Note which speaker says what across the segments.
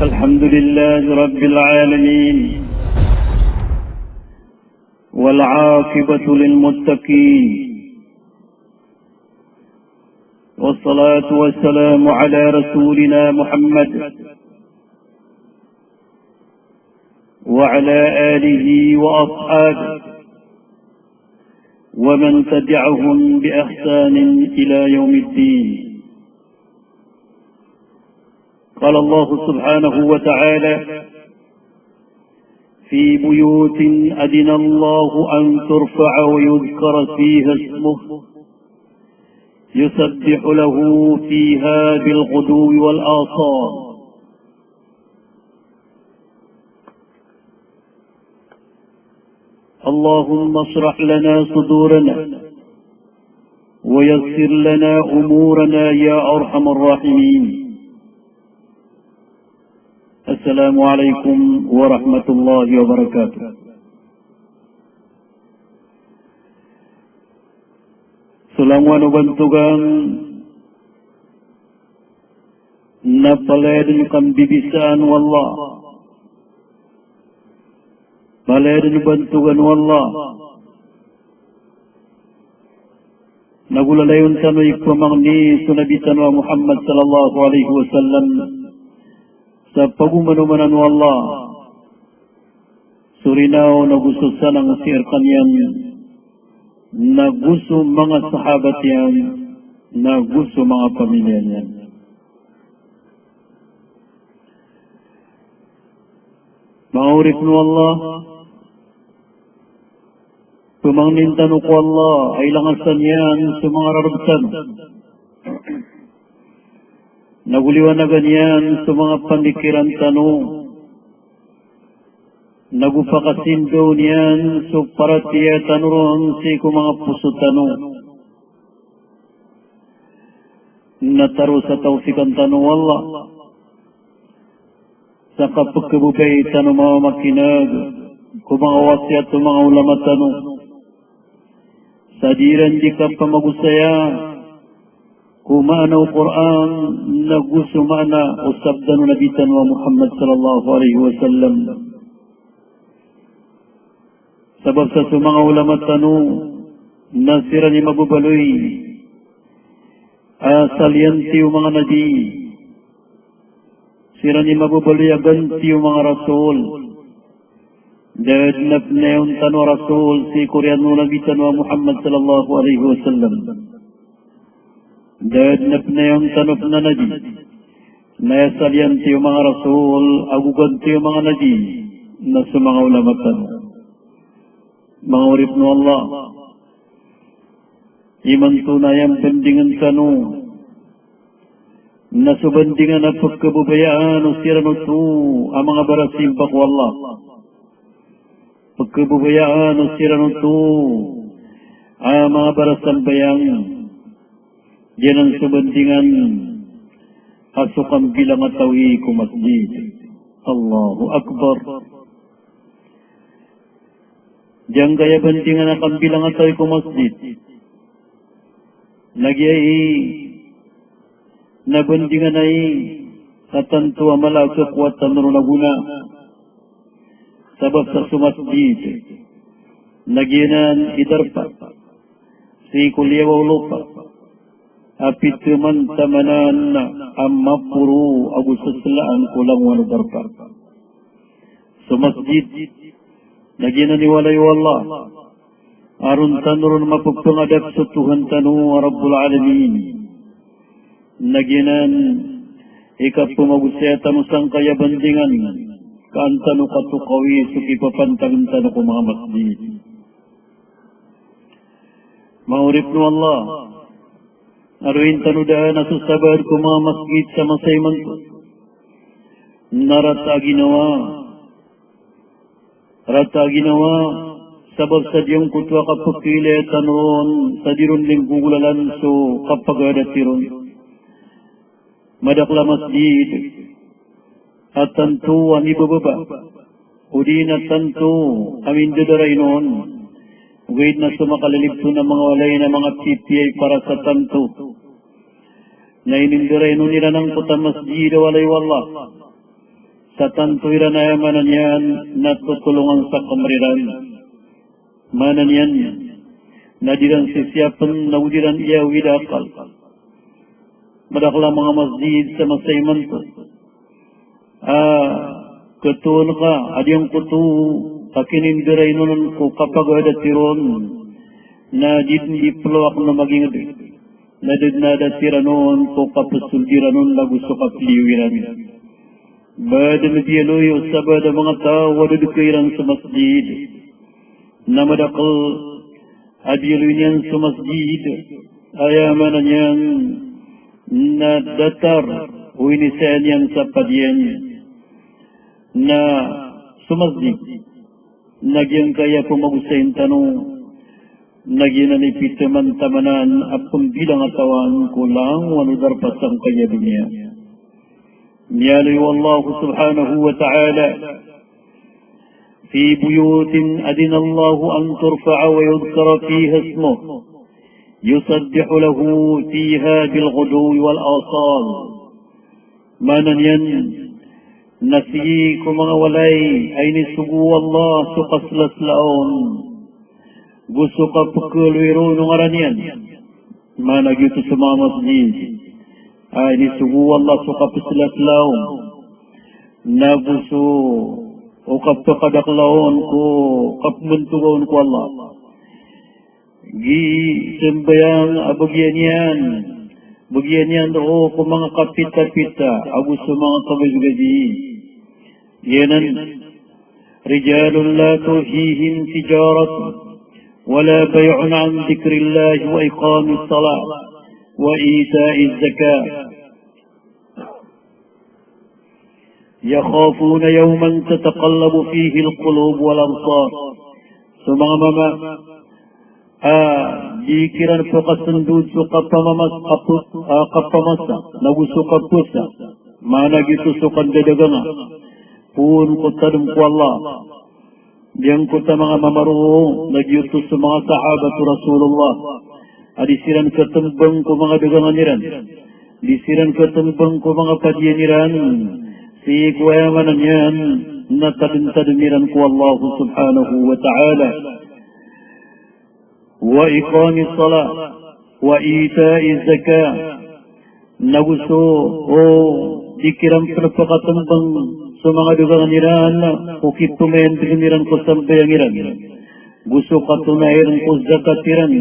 Speaker 1: الحمد لله رب العالمين والعاقبة للمتقين والصلاة والسلام على رسولنا محمد وعلى آله وأصحابه ومن تبعهم بإحسان إلى يوم الدين. قال الله سبحانه وتعالى في بيوت أذن الله أن ترفع ويذكر فيها اسمه يسبح له فيها بالغدو والآصال. اللهم اشرح لنا صدورنا ويسر لنا أمورنا يا أرحم الراحمين. السلام عليكم ورحمة الله وبركاته. Sulangwan ubantugan napalayan kang bibisaan wallah. Palayan ubantugan wallah. Nagulalayon sanoy kumangni sunabitan wa Muhammad sallallahu alaihi wasallam sa pagumanumanan wallah. Surinaw nagustusan ang sir kanyan, nagusto mga sahabat yan, nagusto mga pamilya yan. Maurif no Allah, pumangnintan ko Allah ay langasan yan sa mga rarabsan. Naguliwanagan yan sa mga pandikiran tanong. Nagupakasindo niyan sa paratiya tanurong si mga puso tanong. Nataro sa tausikan tanong Allah. Sa kapagkabugay tanong mga makinag, kung mga wasyat o mga ulama tanong. Sa diran di ka pamagusaya, kumana o Quran nagusto mana o sabdan o nabitan wa Muhammad sallallahu alaihi wasallam. Sabab sa mga ulama tanong, nasira ni mabubaloy, salyanti o mga nabi, sira ni mabubaloy aganti o mga rasul, dadnap na yung tanong rasul si Korean o nabitan wa Muhammad sallallahu alaihi wasallam. Dadnap na yung tanong na nabi, nayasalyanti yung mga rasul, aguganti yung mga nabi, na sa mga ulama tanong. Mga urip no Allah, iman tunayang bandingan tanong, na sa bandingan na pagkabubayaan o sira no to, ang mga barasimpak ko Allah. Pagkabubayaan o sira no to, ang mga barasambayang, yan ang subandingan aso Kambilangatawi ko Masjid. Allahu Akbar. Diyan kaya bandingan ang Kambilangatawi ko Masjid. Nagyay na bandingan ay katantua malagak watan naguna. Sabab sa sumasjid. Nagyanan idarpa. Si kuliyaw lupa. Apit man tamanan amma puro agusaslaan kulang wano darpa. So masjid, naginaniwalay wallah, arun tanurun mapagpangadak sa Tuhan tanu Rabbul Alamin. Naginan, ikapumagusya tanu sang kaya bandingan, kaantanu katukawi sukipapantang tanu ko mga masjid. Maurip no Allah, aruin tanudaan na susabad ko mga masjid sa masayman ko. Narata ginawa, sabab sa diyong kutwa kapakile tanon sa dirun linggugulalan so kapag adatiron. madakla masjid at tantu ang ibababa udin at tantu amin dadaray noon wait na sumakalalipto ng mga walay na mga PPA para sa tantu na inindiray noon nila ng puta masjid walay wallah sa tantu ira na yamanan yan natutulungan sa kamriran manan yan nadiran sisiyapan na udiran iya widakal madakla mga masjid sa masayman to ketuun ka adiyang kutu kakinindiray nun ko kapag adatiron na diploak na maging nadadnadatiran nun ko kapasuldiran nun na gusto kapliwiran bada nadiyaloy sa bada mga tao wadadukairan sa masjid na madakal adiyaloy niyan sa masjid ayaman na niyan na datar o inisayan yan sa padyan na sumasdig nagyang kaya pumagusayin tanong nagyan na nipitaman tamanan at pumbilang atawan kulang wanudar pasang kaya dunia niyaloy wallahu subhanahu wa ta'ala fi buyutin adina Allahu an turfa'a wa yudkara fiha ismuh يصدح له فيها بالغدو والآصال manan yan nasiyi ko mga walay ay nisugu Allah sukaslas laon gusto ka pagkulwiro nung aran yan manag ito sa mga masjid ay nisugu Allah sukaslas laon na gusto o kapakadaklaon ko kapmuntugaon ko Allah gi sembayang abagyan yan o kung mga kapita-pita agus sa mga kabagagi yanan rijalun la tuhihim tijarat wala bay'un an dhikrillah wa iqamis salat wa ita'iz zakat yakhafuna yawman tataqallabu fihi alqulub wal absar so mga mama dikiran po kasundud so kapamasa naguso kapusa manag ito so kandadaganga pun ko tanong ko Allah diyan ko ta mga mamaro nagyuto sa mga sahabat Rasulullah adisiran katumbang ko mga dagangan niran disiran katumbang ko mga padiyaniran si kuwayamanan yan natadintadiniran ko Allah subhanahu wa ta'ala وإقام الصلاة وإيتاء الزكاة نغسو dikiran perpakatan bang sumanga dugang niran ukitumen niran ko sambayangiran gusto katunairan ko zakatiran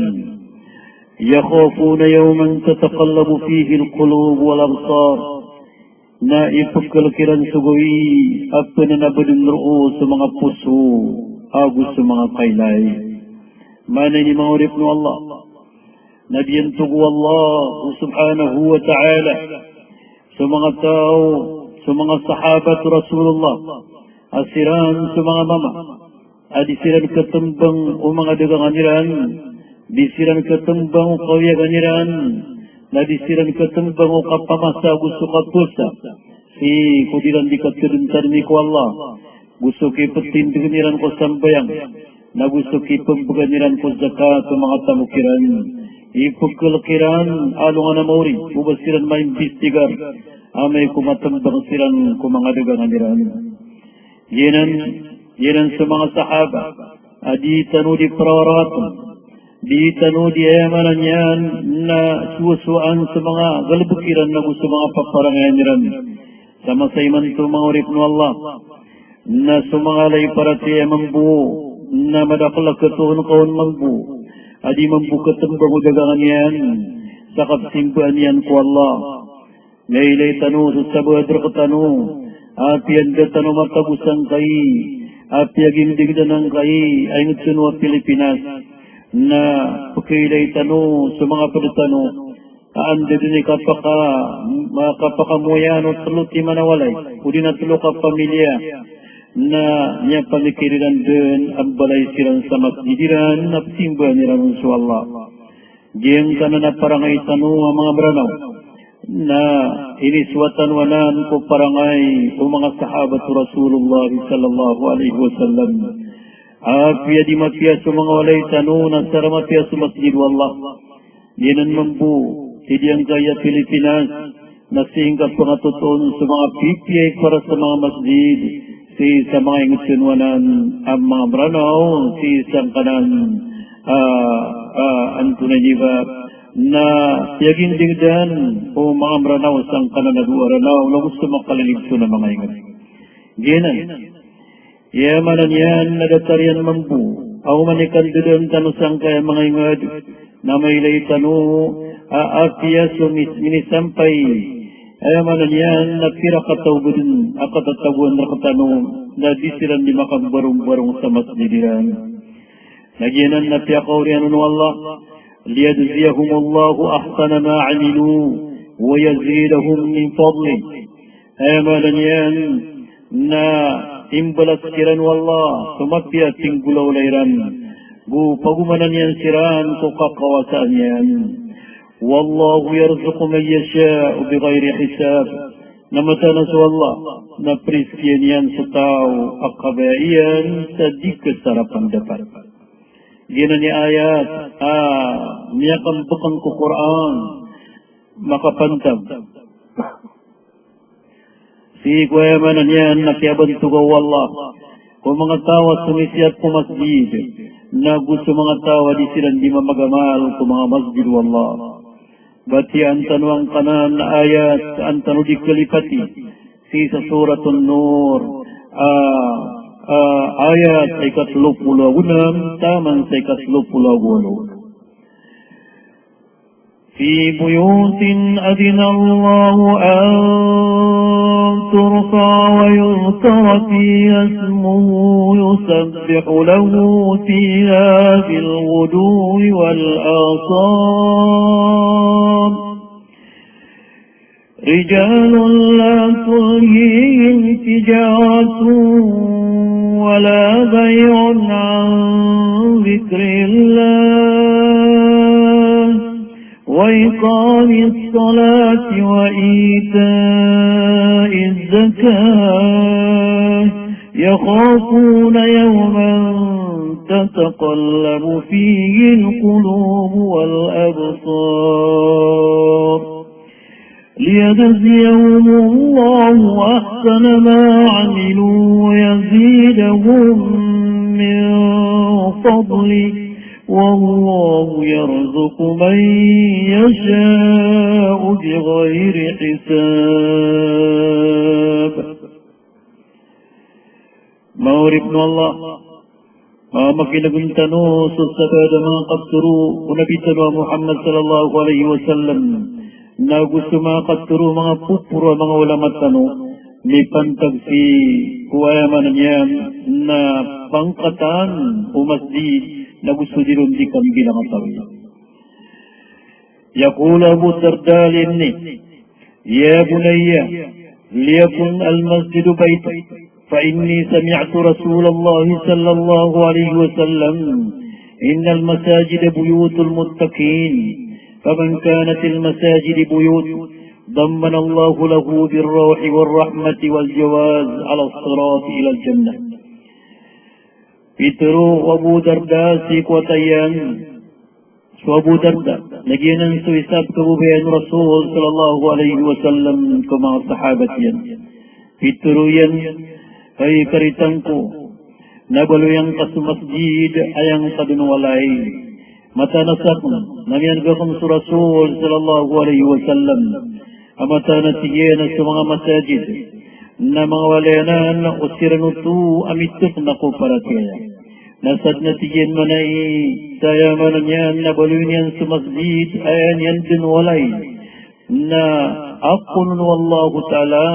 Speaker 1: yakhafuna yawman tataqallabu fihi alqulub wal absar na ipagkalkiran sugoy at pananabadin roo sa mga puso agus sa mga kailay mana ni maurif no Allah nabiyantugu Allah subhanahu wa ta'ala sa mga tao sa mga sahabat Rasulullah asiran sa mga mama adisiran katumbang o mga daganganiran disiran katumbang o kawiyaganiran nadisiran katumbang o kapamasa gusto kapusa si kudiran di katirintar ni ko Allah gusto kipatindigniran ko sambayang na gusto kipagbaganiran ko zakat sa mga tamukiran ipagkalakiran alungan na mauri ubasiran maimbestigar amay kumatambang siran ko mga daganganiran yenan sa mga sahaba di tanu di prawaratan di tanu di ayamanan yan na suwasuan sa mga galbukiran na gusto mga paparanganiran sa masayman to mga urip no Allah na sumangalay para siya mambuo na madakala katuhon kaon mambu adi mambu katambang dagangan yan sa kapsimbuan yan ko Allah ngaylay tanu sa sabadra katanu api anda tanu matabusan kay api agindigdan ng kay ay nagsunwa Pilipinas na pagkailay tanu sa mga padatanu anda din kapakamuyan o taluti manawalay kudi na tulo ka pamilya na niya pamikiriran din ang balay silang sa masjidiran na simba niran sa Allah. Diyan ka na parangay tanu ang mga Maranao. na iniswatan wanan ko parangay o mga sahabat Rasulullah sallallahu alaihi wasallam. Apya di mapya sa mga walay tanunan sa ramapya sa Masjid wallah. Dinan mambu, hindi ang gaya Pilipinas na singkat pangatuton sa mga pipiyay para sa mga masjid, sa mga ingutsunwanan ang mga Maranao, isang kanan antunay niba na yaging dingdan o mga Maranao sang kanan na duwaranaw na gusto makalalibso na mga ingat. Ginan, yamanan yan na datarian mambu, ako manikan doon tanusang kaya mga ingat na may lay tanu aapya so minisampay ayamanan yan na pirakatawbudin akatatabuan na katanong na disiran di makabarong-barong sa masjidiran. Nagyanan na piyakaurian ng Allah liyadziyahumullahu ahsana ma amilu wa yazidahum min fadli. Ayamanan yan na imbalas kiran wallah sumapya tinggulaw layran pagumanan yan siran ko kakawasaan yan. Wallahu yarzuqu man yasha'u bighairi hisab. Namatanas wallah na priskian yan sa tao akabaian sa di kasarapan dapat. Gina ni ayat miyakang bukang ko Quran makapantag. Si kuwayamanan yan nakiaban tugaw wallah kung mga tawa sumisiyat ko masjid na gusto mga tawa di silang di mamagamal kung mga masjid wallah. Bati ang tanwang kanan na ayat ang tanu di kalipati sa suratun Nur ayat sa 36 taman sa 38. في بيوت أذن الله أن ترفع ويذكر فيها اسمه يسبح له فيها بالغدو والآصال رجال لا تلهيهم تجارة ولا بيع عن ذكر الله وإقام الصلاة وإيتاء الزكاة يخافون يوما تتقلب فيه القلوب والأبصار ليجزيهم الله أحسن ما عملوا ويزيدهم من فضله والله يرزق من يشاء بغير حساب. Mauribnu Allah makinagintano susabada mga kapturo unabitano Muhammad sallallahu alaihi wasallam na gusto mga kapturo mga pupuro mga ulamat tano may pantag si kuwayaman niya na pangkatan o masjid na gusto diron di Kambilangatawi. Yaqul Abu Darda linni ya bunayya liyakun al-masjidu bayta fa inni sami'tu Rasulullah sallallahu alaihi wasallam inna al-masajida buyutul muttaqin faman kanat al-masajid buyut ضمن الله له بالروح والرحمة والجواز على الصراط إلى الجنة. Pitero Abu Darda si Kuwatayan so Abu Darda naginan so isab kabubayan Rasul sallallahu alaihi wasallam ko mga sahabat yan. Pitero yan kay karitang ko nabaluyang kasu masjid ayang kadunwalay matanasak namiyan gakong su Rasul sallallahu alaihi wasallam amatana tiyan sa mga masjid na mga walayanan na usiranutu amitok na ko para kaya. Nasad na tiyan manay saya manan yan na baluin yan sa masjid ayan yan din walay na ako nun wallahu ta'ala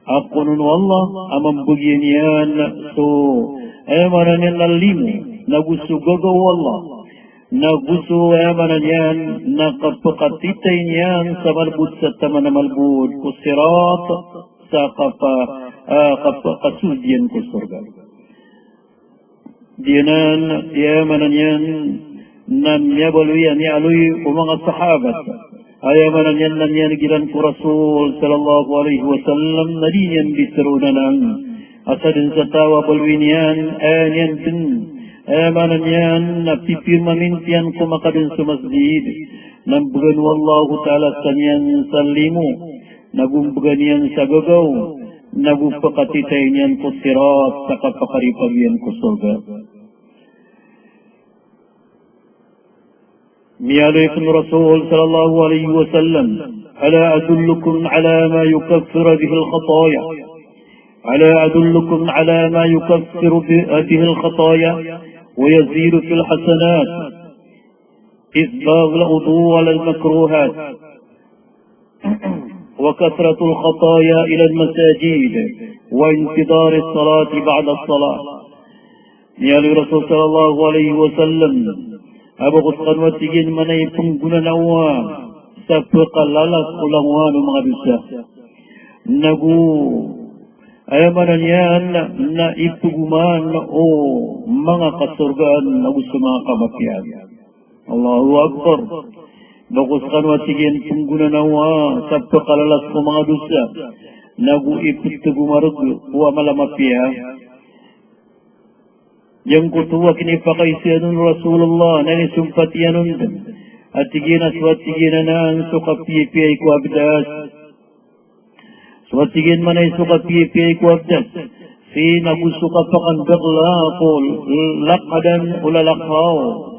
Speaker 1: ako nun wallah amambugyan yan so ayan manan yan nalimu na gusto gagaw wallah na gusto ayan manan yan na kapakatitay niyan sa malbud sa taman na malbud kusirat sa kapasudian ko surga. Diyanan, yamanan yan, na miyabaluyan ni aluy o mga sahabat. Ayamanan yan nan yan giran ko Rasul sallallahu alaihi wasallam na di yan bitirunanan. Asa din sa tawa balwin yan, yan din. Ayamanan yan na pipirmamintian ko makadun sa masjid. Nambugan wallahu ta'ala sa niyan sa limo. Nagumbugan yan sa gagaw. Nagupakatitay niyan ko sirat sa kapakaripag yan ko surga. مياليكم رسول صلى الله عليه وسلم ألا أدلكم على ما يكفر به الخطايا ألا أدلكم على ما يكفر به الخطايا ويزيد في الحسنات إسباغ الوضوء على المكروهات وكثرة الخطايا إلى المساجد وانتظار الصلاة بعد الصلاة ميالي رسول صلى الله عليه وسلم Abu Qusqan watigin manay pengguna nawa sa pekalalas ulangwan mga bisa. Nagu ayamanan yan na ipuguman o mga kasurgaan nagu sa mga kamatian. Allahu Akbar. Abu Qusqan watigin pengguna nawa sa pekalalas ko mga dosa. Nagu ipugumarag o malamapia. Yang kutuwa kinipakaisianun Rasulullah na nisumpatianun at tigina swatiginan sukapiyipiyay ko abdas. Swatigin man ay sukapiyipiyay ko abdas. Si nagusuka pakandakla ko lakadan ulalakaw.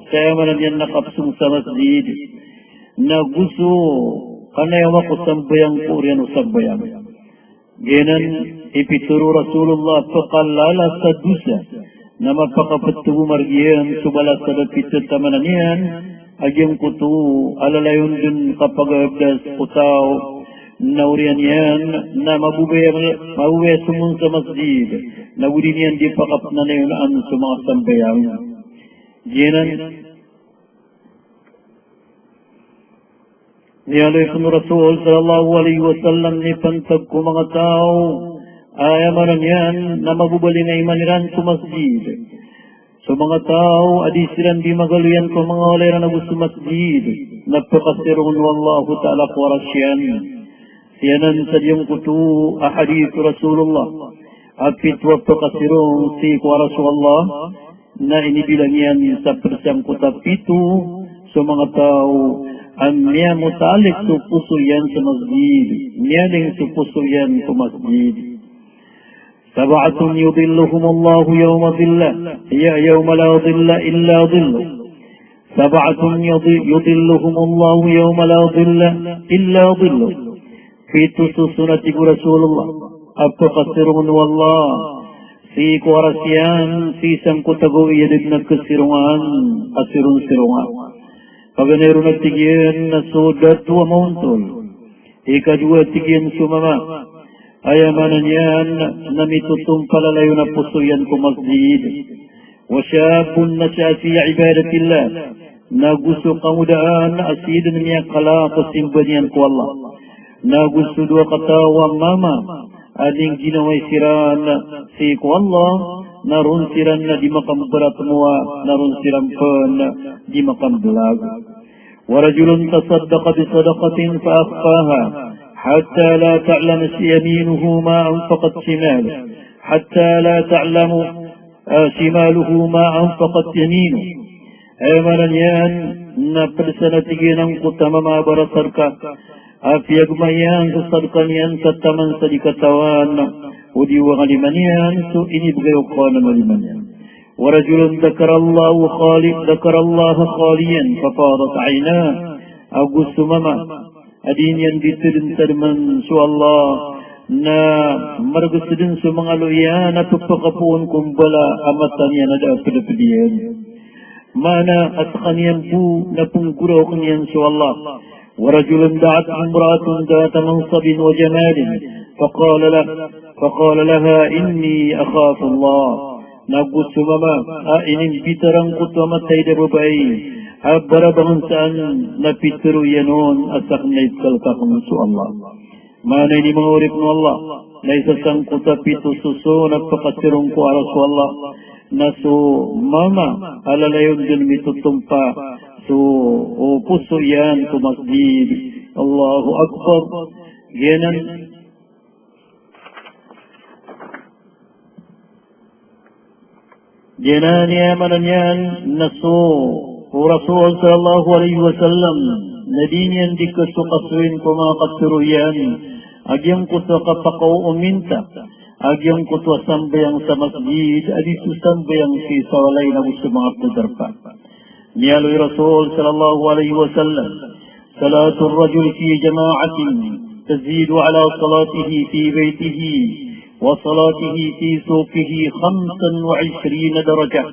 Speaker 1: Kaya manan yan nakapsung sa masjid. Naguso kanayama ko sambayang ko riyan o sambayang. Ganan ipituro Rasulullah pakalala sa dusa. Na mapakapatubo margiyan subalas sa dapitat tamanan yan agyang kutu alalayon dun kapag abdas utaw na uriyan yan na mabuwe sumun sa masjid na uri niyan di pakap na nayunaan sa mga sambayang ginan niyaloy Rasul sallallahu alaihi wasallam ni pantag ko mga tao ayamanan yan na mabubaling ay maniran sa masjid. So mga tao, adisiran di magaluyan ko mga olera na gusto masjid. Napakasirun wallahu ta'ala kwarasyan. Siyanan sa diyong kutu, ahadith Rasulullah. Apit wapakasirun si kwaraswallah na inibilang yan sa persang kutapitu. So mga tao, ang niya mutalik sa puso yan sa masjid. Niyaling sa puso yan sa masjid. سبعة يظلهم الله يوم ظله يوم لا ظل إلا ظله سبعة يظلهم الله يوم لا ظل إلا ظله في سنة رسول الله أبقصرون والله في قرسيان في سنكتبوا يدبنا كسرون أسرون سرون فغنيرون التجين سودت ومونتول إكادوا التجين سمما ayamanan yan na mitutong palalayo na puso yan ko masjid. Wasyabun na siya siya ibadatillah na gusto kamudaan na asidan niya kala kasimban yan ko Allah. Na gusto dua katawang mama ading ginaway siran si ko Allah naroon siran na di makambarat mua naroon siran pan di makambalag. Warajulun tasaddaqa bisadaqatin faakfaha حتى لا تعلم يمينه ما أنفقت شماله حتى لا تعلم شماله ما أنفقت يمينه أيمانا يان نبرسنا تجينا قتما ما برسرك أفيق ميان تصدقا يان تتمن صدقتوان ودي وغلمن يان سئني بغير قانا ولمن يان ورجل ذكر الله خاليا ففاضت عيناه أو قص مما adin yan ditirin tarman su Allah na maragasirin su mga luya na pagpakapuan kumbala amatan yan na pinapilihan. Mana at kanyan po na pungguraw kanyan su Allah. Warajulan da'at umratun da'at mansabin wa jamalin. Faqala laha inni akhafu Allah. Nagusto mama, inimbitarang kutwamatay da babae. Barabangan saan napitiro yanon at saknay kalkakong su Allah. Manay ni mga urip ng Allah, na isasang kutapito suso nagpakasirong ko aras su Allah, na su mama alalayon din mitutumpa su puso yan su masjid, Allahu Akbar. Genan Jenani mananyan naso Rasul sallallahu alaihi wasallam nadinian dikasukasuin ko mga kasuruyan agyang ko sa kapakaw uminta agyang ko sa sambayang sa masjid adisu sambayang si sawalay na gusto mga pudarpa niyaloy Rasul sallallahu alaihi wasallam salatul rajul fi jama'atin tazidu ala salatihi fi baytihi وصلاته في سوقه 25 درجة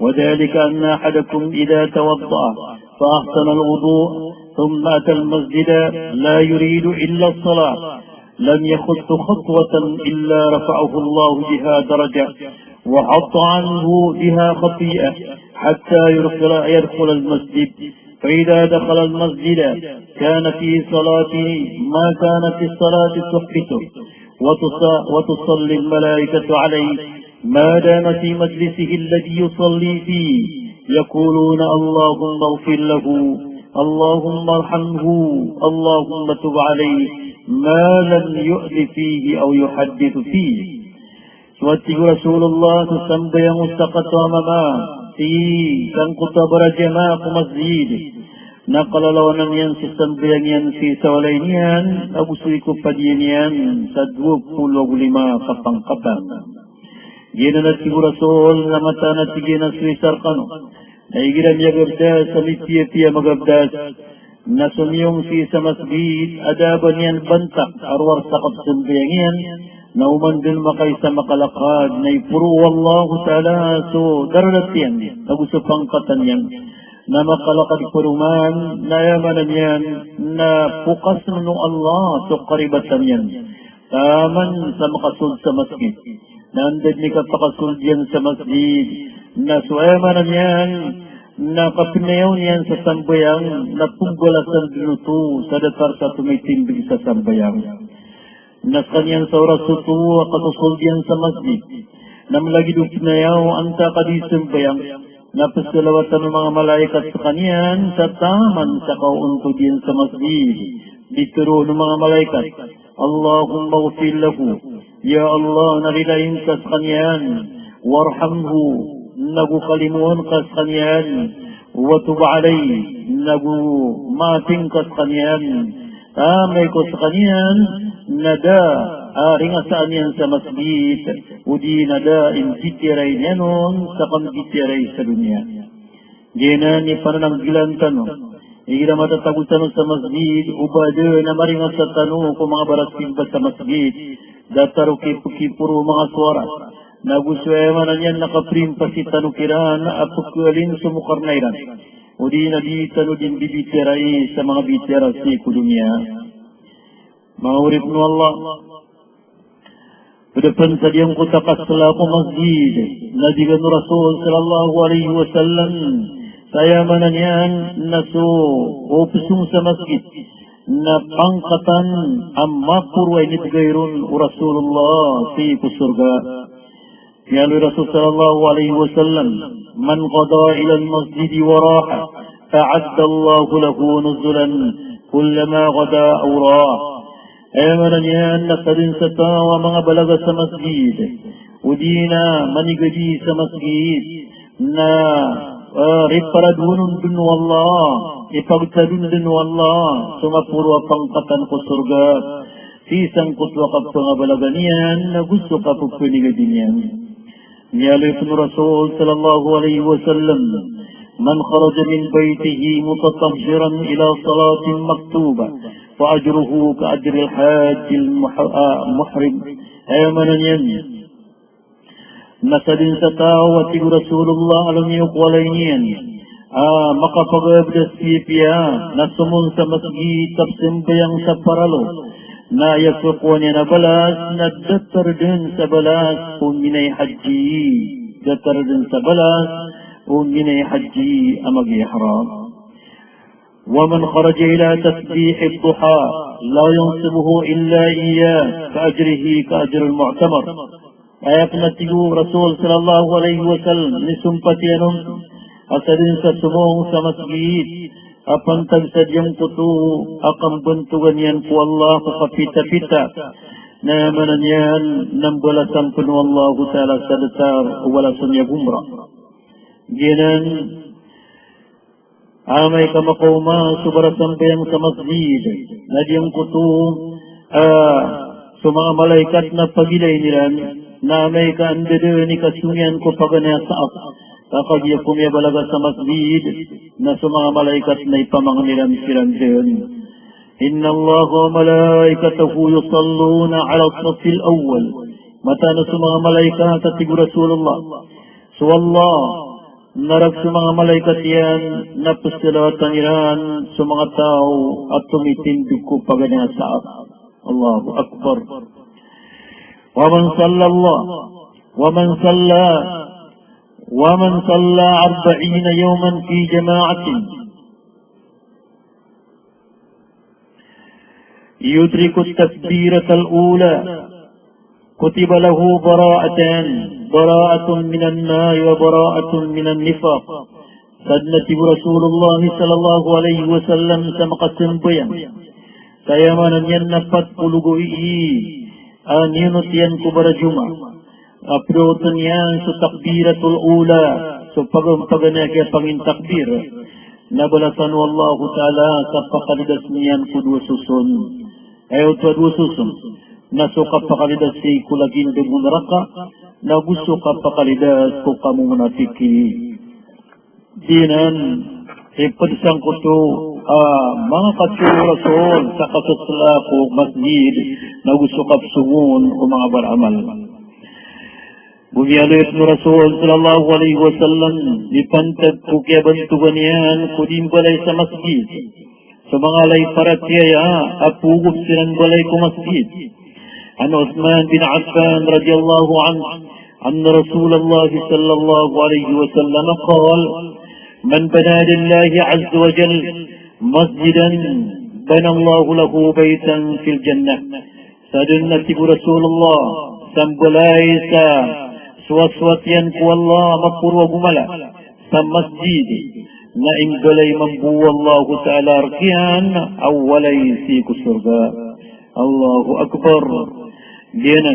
Speaker 1: وذلك أن أحدكم إذا توضأ فأحسن الوضوء ثم أتى المسجد لا يريد إلا الصلاة لم يخط خطوة إلا رفعه الله بها درجة وحط عنه بها خطيئة حتى يدخل المسجد فإذا دخل المسجد كان في صلاته ما كانت الصلاة تحبسه وتصلي الملائكة عليه ما دام في مجلسه الذي يصلي فيه يقولون اللهم اغفر له اللهم ارحمه اللهم تب عليه ما لم يؤذ فيه أو يحدث فيه. Suatu Rasulullah sampai yang mustaqata mama si sang kota berjamaah ke masjid. Nakalalawanan yan si sambayang yan si sawalay niyan, abusuy ko pa diyan yan sa 25 kapangkapan. Gina na si Rasul na mata na sige na suwisar kano. Naigiran niya gabdas sa litiya-tiya magabdas. Nasumiyong si sa masjid, adaban yan bantak, arwar sa kapsambayang yan, na umandun makay sa makalakad, na ipuro wallahu ta'ala, so daralat yan, agusupang katan yan. Na makalakad kuruman, na yamanan yan, na pukas ng Allah, so karibatan yan. Taman sa makasud sa masjid. Nandad ni kapakasud yan sa masjid, na suayamanan yan, na kapinayaw niyan sa sambayang, na punggalasan dinuto sa datar sa tumitimbig sa sambayang. Na kanyan sa oras suto, katusod yan sa masjid, na malagi doon pinayaw, anta kadisambayang, napasalawatan ng mga malaikat sa kanyan sa taman sa kauntod yan sa masjid. Dituro ng mga malaikat, Allahumma ghfir lahu, Ya Allah, narilayin ka sa kanyan, warhamhu, nagukalimuhan ka sa kanyan, watub alay, nagumating ka sa kanyan, tamay ko sa kanyan, nada, ringasaan yan sa masjid, udi nada, imtitiray niya noon, sa kamtitiray sa dunia. Gina ni panananggilan tanong, Igira matatagutan sa masjid, ubada na maringas sa tanong kung mga barasimba sa masjid, dataro kipuro mga suara, naguswema na niyan nakaprim pa si tanukiran na apukalin sumukarnairan, udi na di tanu din bibitiray sa mga bitirasi ko dunia. Mga urip no Allah, Berdepan sa diyang kutakasla ko masjid, nadigan Rasul sallallahu alaihi wasallam, saya mananyan naso opusung sa masjid, na pangkatan ang mapurway nit gayrun Rasulullah si pusurga. Yalo Rasul sallallahu alaihi wasallam, man qada ila al-masjid wa raha, fa'adda Allahu lahu nuzulan kullama qada aw raha. Ayamanan yan nasadin sa tawa mga balaga sa masjid. Udina manigadi sa masjid na riparadunun dun wallah, ipagtadun dun wallah, sumapuro pangkatan ko surga. Sisang kuswa ka sa mga balaga niyan na gusto ka pupunigadin yan. Niyaloy po Rasul sallallahu alaihi wasallam, man kharaja min baytihi mutatahhiran ila salatin maktuba, فأجره كأجر الحاج المحرم آمنا يمين nasadin sa tao at Rasulullah alam niyo ko alayniyan makapagabdas siya na sumun sa masjid tapsimbayang sa paralo na yakwa niya na balas na datar din sa balas kung minay haji datar din sa balas kung minay haji ang mag-ihram. ومن خرج إلى تسبيح الضحى لا ينصبه إلا إياه كأجره كأجر المعتمر. Ayat tigo Rasul sallallahu alaihi wasallam ni sumpatianum asadin sa sumong sa masjid apan tagsadyang puto akan bentugan yan po Allah kakapita-pita na mananyan ng balasan po Allah Ta'ala sa datar walasan niya gumra. Ginan amay kamakoma subarasan bayang sa masjid na diyang puto sa mga malaikat na pagilay nilan na may kaandada ni kasunyan ko paganaya sa ak. Kakagya pumiyabalaga sa masjid na sa mga malaikat na ipamangnilan silang din. Inna Allah wa malaikatahu yusalluna ala safil awwal. Mata na sa mga malaikat at tigu Rasulullah. So Allah, narag sa mga malaikat yan na pasalatan iran sa mga tao at tumitindig ko paganaya sa ak. Allahu Akbar. ومن صلى الله ومن صلى 40 يوما في جماعة يدرك التكبيرة الأولى كتب له براءتان براءة من النار وبراءة من النفاق سنة رسول الله صلى الله عليه وسلم سمقت بيان سيما ينفت قلقوئي ninut yan ko barajuma. Aprotan yan sa takbiratul ula. So pagampaganay kaya pangin takbir. Nabalasan wallahu ta'ala sa pakalidas niyan ko dua susun. Ayaw to dua susun. Naso ka pakalidas si kulagin ng munaraka. Nagusto ka pakalidas ko kamu munafiki. Dinan, ipadsang ko to mga kasurasol sa kasasla ko masjid na gusto kapsungon o mga baramal. Bumiyalit mo Rasul sallallahu alaihi wasallam ipantag ko kaya bantugan yan kunin balay sa masjid. Sa mga lay paratiyaya apugop silang balay ko masjid. An Uthman bin Affan radiyallahu anhu أن رسول الله صلى الله عليه وسلم قال من بنى لله عز وجل مسجدا بنى الله له بيتا في الجنة سادنا رسول الله سنبلايسا سوسوتيا والله مقر وقملا سمسجد نائم بلي منبو الله تعالى ركيان أو وليسيك السرقاء الله أكبر جينا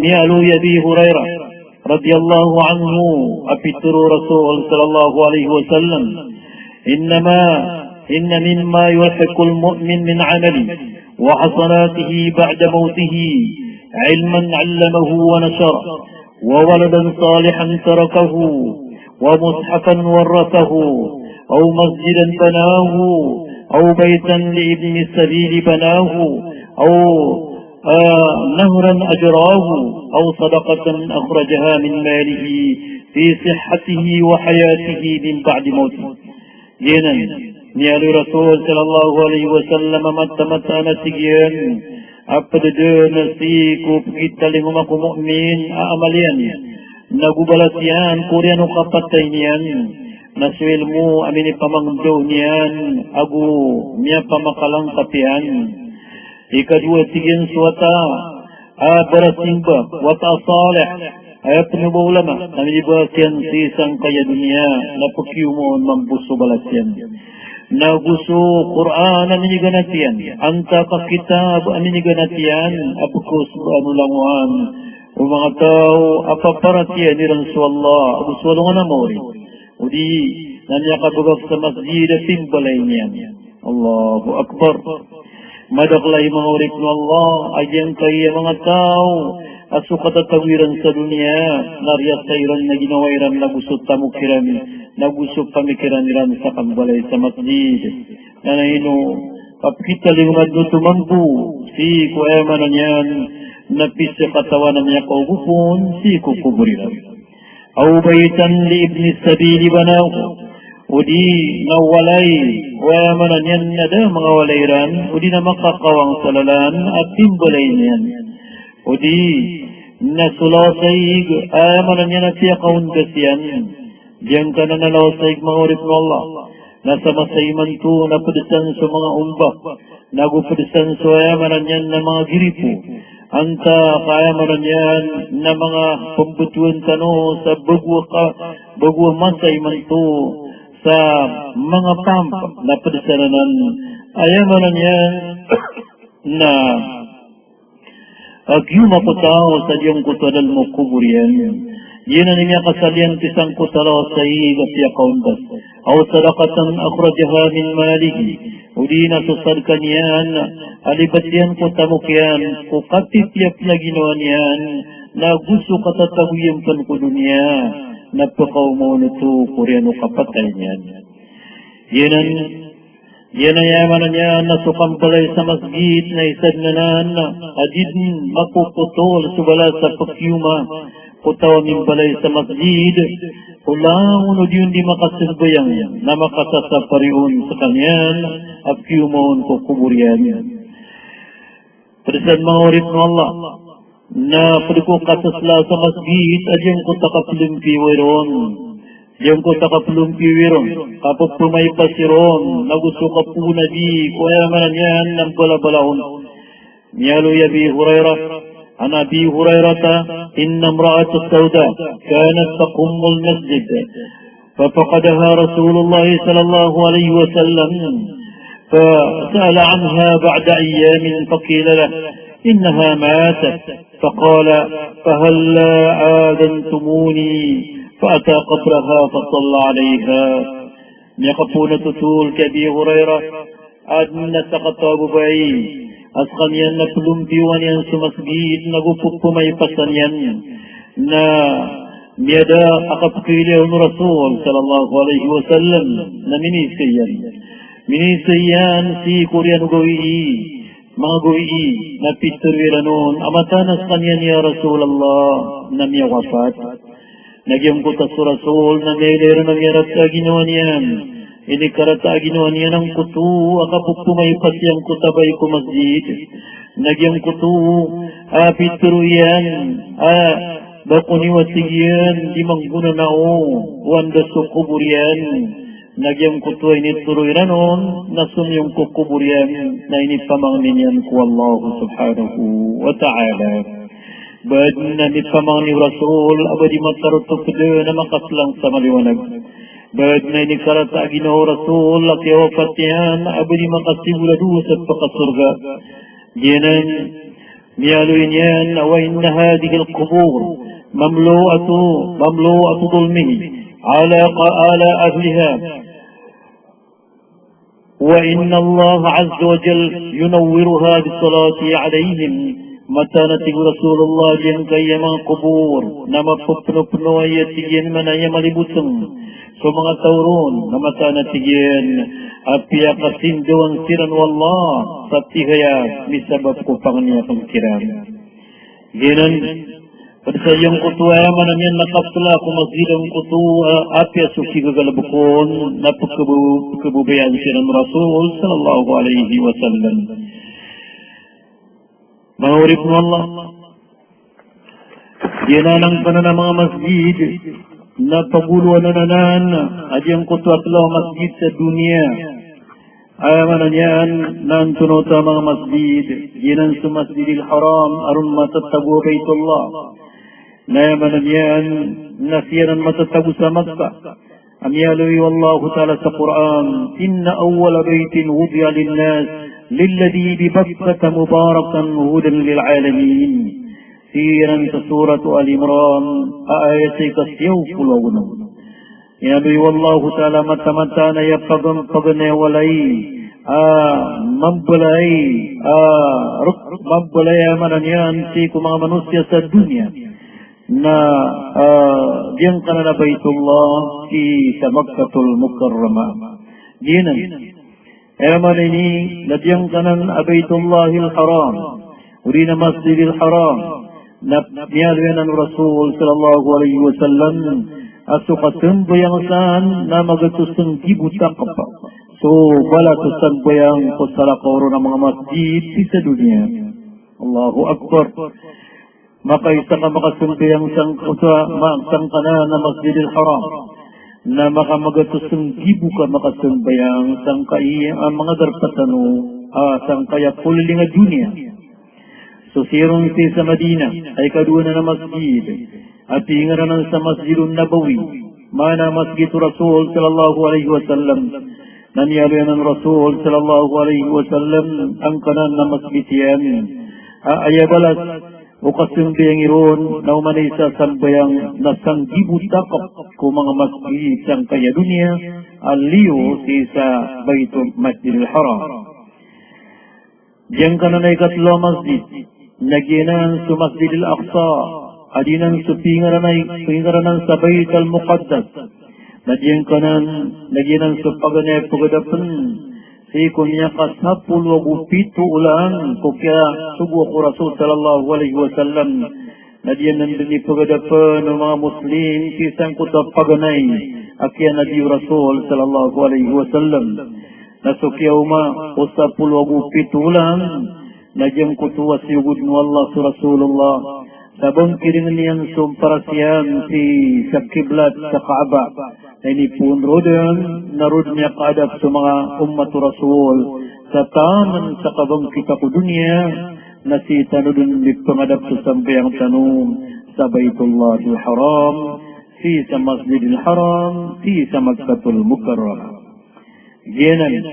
Speaker 1: ميالو يبي هريرة رضي الله عنه أبتر رسول صلى الله عليه وسلم إن مما يلحق المؤمن من عمله وحسناته بعد موته علما علمه ونشره وولدا صالحا تركه ومصحفا ورثه أو مسجدا بناه أو بيتا لابن السبيل بناه أو نهرا أجراه أو صدقة أخرجها من ماله في صحته وحياته من بعد موته جينا نيال رسول صلى الله عليه وسلم متى نسيان أبدا نسيكو بكتا لهم أكو مؤمن أعمليان نقبلتيان كوريان وقفتينيان نسويل مو أميني pamangdonian أبو ميا pamakalang kapian ikadua tigin suata berasimba wata salih ayat penubuh ulama kami dibahasian sisang kaya dunia napakiumon mambuso balasian naguso Quran ang iniganatian anta ka kitab ang iniganatian apukos anulanguan o mga tao apaparatian nilang su Allah abuswalungan na mori udi nanya kabagak sa masjid at timbalay niyan Allahu Akbar madaklay mga urip ng Allah ayang kaya mga tao at sukatatawiran sa dunia nariyat sa iran na ginawairan nagusot tamukiran nagusot pamikiran iran sa kambalay sa masjid na naino kapkita lingumad no tumampu si kuema na niyan napis sa katawanan niya kaugupon si kukuburiran au baitan li ibni sabili banaw udi nawalay kuema na niyan na da mga walayran udi na makakawang salalan at timbalay niyan udi nasulasayig amanan niya na siya kaundasyan diyan ka na nalasaig mga urip ng Allah nasa masayman to napadasan sa mga umbak nagupadasan sa amanan niyan na mga giripo anta kaamanan niyan na mga pambutuan tano sa bagwa masayman to sa mga pampa na padasaranan ayaman niya na agyuma ko tao sa diyong kutadal mo kuburian. Yan niya kasalian tisang kutala sa igat yakaundas. Aw sadaqatan akhrajaha min malihi. Udina susad kanyan alibatian ko tamukyan ko katitiap na ginawa niyan na gusto katataguyam kan ko dunia na pakaw mo nito kuryano kapatay niyan. Yan ay yaman niya na sukambalay sa masjid na isad nanan adid makuputol subala sa pakyuma kutaw min balay sa masjid ulang unod yun di makasilbayang na makasasapariun sa kanyan at kyumon ko kuburyan. Parisan mga urip ng Allah na pwede ko kasasla sa masjid at yung ko takapilumpiwiron. Yung ko takapilumpiwiron kapag pumaypasiron na gusto ka po na di kaya man yan ng balabalahon. Niyalo Abi Hurairah عن أبي هريرة إن امرأة السوداء كانت تقم المسجد ففقدها رسول الله صلى الله عليه وسلم فسأل عنها بعد أيام فقيل له إنها ماتت فقال فهلا آذنتموني فأتى قبرها فصلى عليها. يقفون تطول كأبي هريرة أدنى سقط بعيد askan yan na pelumpiwan yan sa masjid nagupupumay pasan yan na niyada akapkiliyaw ng Rasul sallallahu alaihi wasallam na minisiyan si Korean mga goyi na piturwira noon amatanas kanya niya Rasulullah na niya wafat nagyang kutas sa Rasul na nilera ng yarat sa ginawa niyan. Ini karata ginawa niya ng kutu, akapupumay pasyang kutabay ko masjid. Nagyang kutu, pituro yan, bakuniwasigyan, di mangguna na wanda so kuburian. Nagyang kutu ay nituroy na noon, nasumyong kukuburian, na inipamangnin yan ko Allah subhanahu wa ta'ala. Bad na nipamangnin Rasul, abadi matarutok na makaslang sa maliwanag. Bad na inikarata ginawa Rasul at yawafat yan abadi makasimuladu sa pakasurga. Diyanan niyaluin yan wa inna hadhihi al-qubur mamlu'atu dhulmihi ala ahliha wa inna Allah azza wa jal yunawwiruha bisalati alayhim. Mata nating Rasulullah diyan kaya mga kubur na mapupuno-puno ay tigyan man ay malibutang so mga tauron na mata natigyan at piya kasindo ang siran wallah sa tihaya misabab ko pang niya pang kiran. Ginan pada sa iyong kutuwa man yan nakaptula kung magzidang kutuwa apya suki gagalabukon na pagkabubayan siran Rasul sallallahu alaihi wasallam. Mga urip mo Allah, ginanang ka na ng mga masjid na paguluan na nanan at yung kutwatlaw masjid sa dunia. Ayaman na yan ng tunod sa mga masjid, ginan sa masjidil haram, aron matatago Baitullah. Ayaman na yan na siya ng matatago sa Makkah. Amiyaloy wallahu ta'ala sa Quran, inna awwala baytin wudiya linnas, للذي ببكة مباركا هدى للعالمين. سيرا سورة آل عمران آياتك سيوف لونه. ينبي والله تعالى متمتانا يبقى قبنا ولي مبلي amanan yan si kumang manusia sa dunia na diyan ka na Baitullah sa Makkatul Mukarramah. Diyan Eman ini nadyang kanan Baitullahil Haram, uri na Masjidil Haram, na niyalyan ng Rasul sallallahu alaihi wasallam, asukatun bayang saan na magatusang kibutak pa. So, bala tusang bayang kusalakoro ng mga masjid sa dunia. Allahu Akbar. Makaisa ka makasumbayang sang kanan na Masjidil Haram. Na makamagatusong gibu ka makasumbayang sangkaya ang mga darpatano sangkaya puliling at dunia. So sirong sa Madina ay kaduna na masjid at ingaranan sa Masjidun Nabawi mana Masjid Rasul sallallahu alaihi wasallam. Nanyarin ng Rasul sallallahu alaihi wasallam ang kanan na masjid yan. Ayabalas o kasumbiyang iron na umanay sa sambayang nasanggibutakap ko mga masjid sang kaya dunia aliyo sa Baitul Masjidil Haram. Diyan kanan ay katlo masjid nagyanan sa Masjidil Aqsa adinan sa pingaranan sa Baitul Muqaddas. Nagyan kanan nagyanan sa paganay pagadapan si kunya kasapul wa pito ulang kukya sugo ko Rasul sallallahu alaihi wasallam nagyan nandun ipagadapan ng mga Muslim kisang kuta paganay akya na di Rasul sallallahu alaihi wasallam nasukya uma usapul wa pito ulang nagyan kutuwa si ugod no Allah su Rasulullah sabang kiring niyan sumparasyan si sa kiblat sa Kaaba ini pun rodan narod niya kaadap sa mga ummat Rasul sa taman sa kabangkita ko dunia na si tanudun di pangadap sa sampayang tanong sa Baitullahil Haram si sa Masjidil Haram si sa Magkatul Mukarram. Giyanan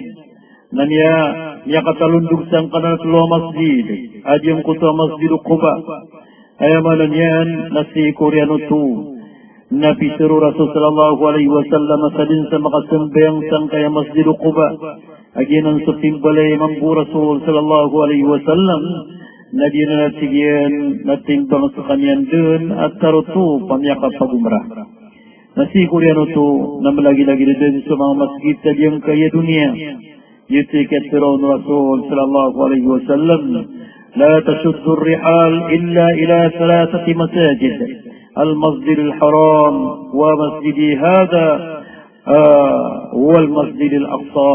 Speaker 1: na niya katalundog sa kanatlo masjid at yung kuto Masjid Quba ayamanan yan na si Koreano 2 Nabi Siru Rasul sallallahu alaihi wasallam sa din sa makasambayang sang kaya Masjid Quba aginan sa timbalay mambu Rasul sallallahu alaihi wasallam na di na natigyan natimbang sa kanyan dun at taruto pamyakap pagumrah. Nasiguro yan ito na malagi-lagi din sa mga masjid sa diyang kaya dunia. Yutikat Siru Rasul sallallahu alaihi wasallam la tasuddu rihal illa ila thalathati masajid المسجد الحرام ومسجدي هذا والمسجد الأقصى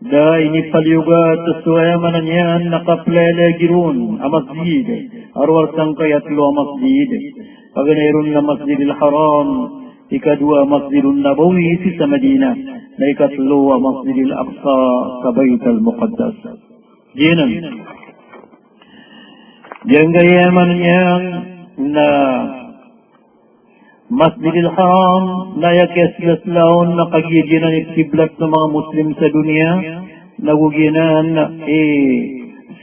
Speaker 1: دا ini paliugat sesuai mananyan nakaplele girun a masjid arwar sangkayat lo masjid paganairun na Masjidil Haram ikadua Masjidun Nabawi sa Medina na ikatlo Masjidil Aqsa sa Baitul Muqaddas. Diyan gaya mananyan na Masjidil Haram na yakesleslaon na kagiginan ikiblat ng mga Muslim sa dunia naguginan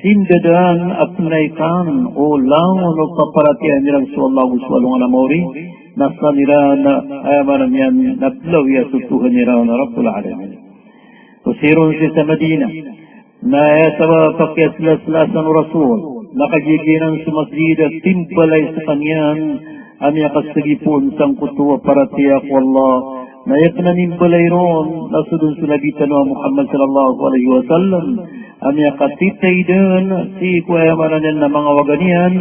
Speaker 1: sindadan at naikan o langon o paparatian nilang suwallahu suwalong alamori nasa nila na ayamanan yan nablaw ya sutuhan nila na Rabbul Alamin. Kusirun siya sa Medina na sa pakesleslasan Rasul nakagiginan sa masjid at timpalay sa kanyan Amya kasagipon sang kutuwa para tiyak wallah nayak na nimbalay ron nasudun sulabitan wa Muhammad sallallahu alaihi wasallam amya katitay din si kuwayamanan na mga waganian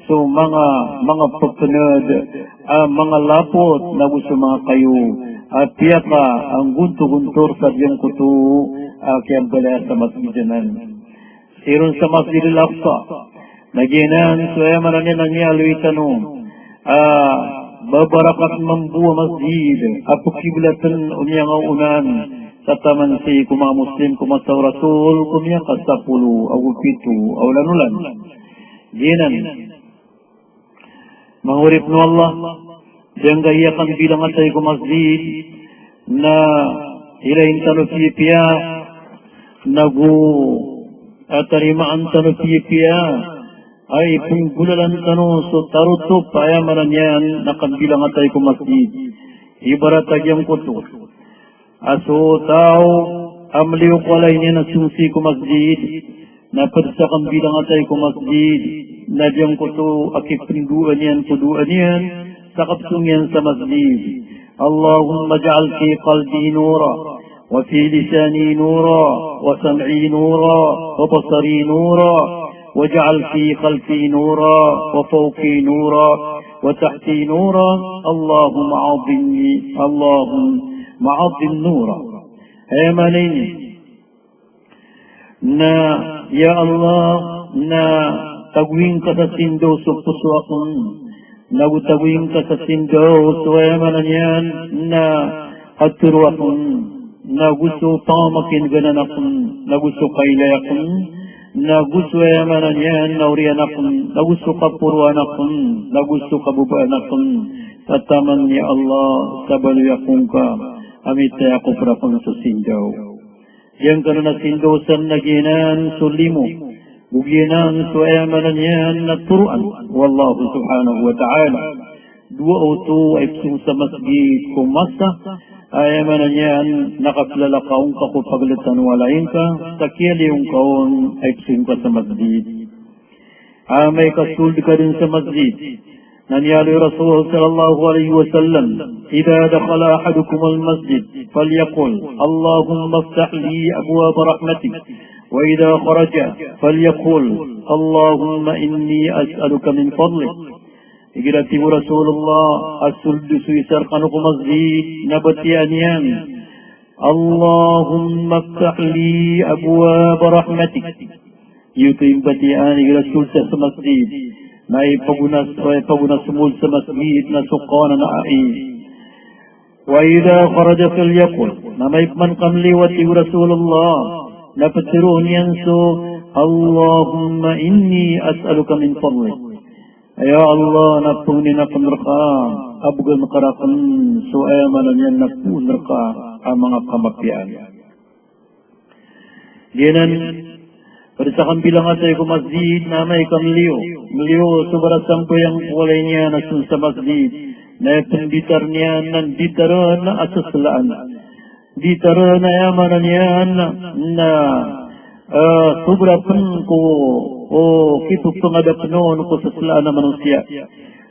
Speaker 1: so mga pagpunod mga lapot na gusto mga kayo at tiyak ka ang gunto-guntor sa diyang kutu kiyang balaya sa masjidanan. Sirun sa Masjidil Aqsa naginan so ayamanan na niya luitanong babarakat mambuwa masjid apo kiblatan unyang unan sa taman si kuma Muslim kuma sa Rasul kumya kasapulu aw pitu aw lanulan ginan mangurip no Allah diyang gaya kang bilang atay ko masjid na ilayin tanupipya nagu atarimaan tanupipya ay punggulalan tanong so taruto payamanan yan nakambilang atay ko masjid ibarat agyang kuto aso tao amliw ko alay niya nasungsi ko masjid napadsa kambilang atay ko masjid na diyang kuto akipinduan yan kuduan yan sakapsung yan sa masjid Allahumma ja'al fi qalbi nura wa fi lisani nura wa sam'i nura wa basari nura واجعل في خلفي نورا وفوقي نورا وتحتي نورا اللهم عظم نورا آمنين na ya Allah na tagwing ka sa sindo sa puso akong nagutagwing ka sa sindo so ayamanan yan na aturo akong nagusto pangamakinganan akong nagusto kailay akong nagusto ayamanan yan naurian akong nagusto kapuruan akong nagusto kabubaan akong Pataman ya Allah sabalu yakungka amit aku prapang susindaw. Yang karena sindosan naginan sulimu buginan suayamanan yan naturuan wallahu subhanahu wa ta'ala. Dua utu ay sa masjid kumasa ayamanan yan nakapilala kaong kakupagalitan walain ka sakili yung kaon ay ka sa masjid. May kasul ka din sa masjid. ننيال رسول صلى الله عليه وسلم إذا دخل أحدكم المسجد فليقل اللهم افتح لي أبواب رحمتك وإذا خرج فليقل اللهم إني أسألك من فضلك. إجرتي رسول الله السلس يسرقنك مسجد نبتي أنيان اللهم افتح لي أبواب رحمتك يقيم بتيان رسول مسجد na ipagunas sumul sa masjid na suqana na ai. Wa idha kharaja falyaqul na may man kamliwat yung Rasulullah na patiruon yan so Allahumma inni as'aluka min fadlik. Ya Allah na puni na panraka abgal makarakan so ayamanan yan na punraka ang mga kamakyan. Ginan pada sa Kambilangatawi ko masjid na may kamliyo. Miliyo sobrang ko yung kulay niya na sa masjid. Na penditar niya ng ditaran na asaslaan. Ditaran na yamanan niya na sobrang ko o kitug pangadap noon ko sa slaan na manusia.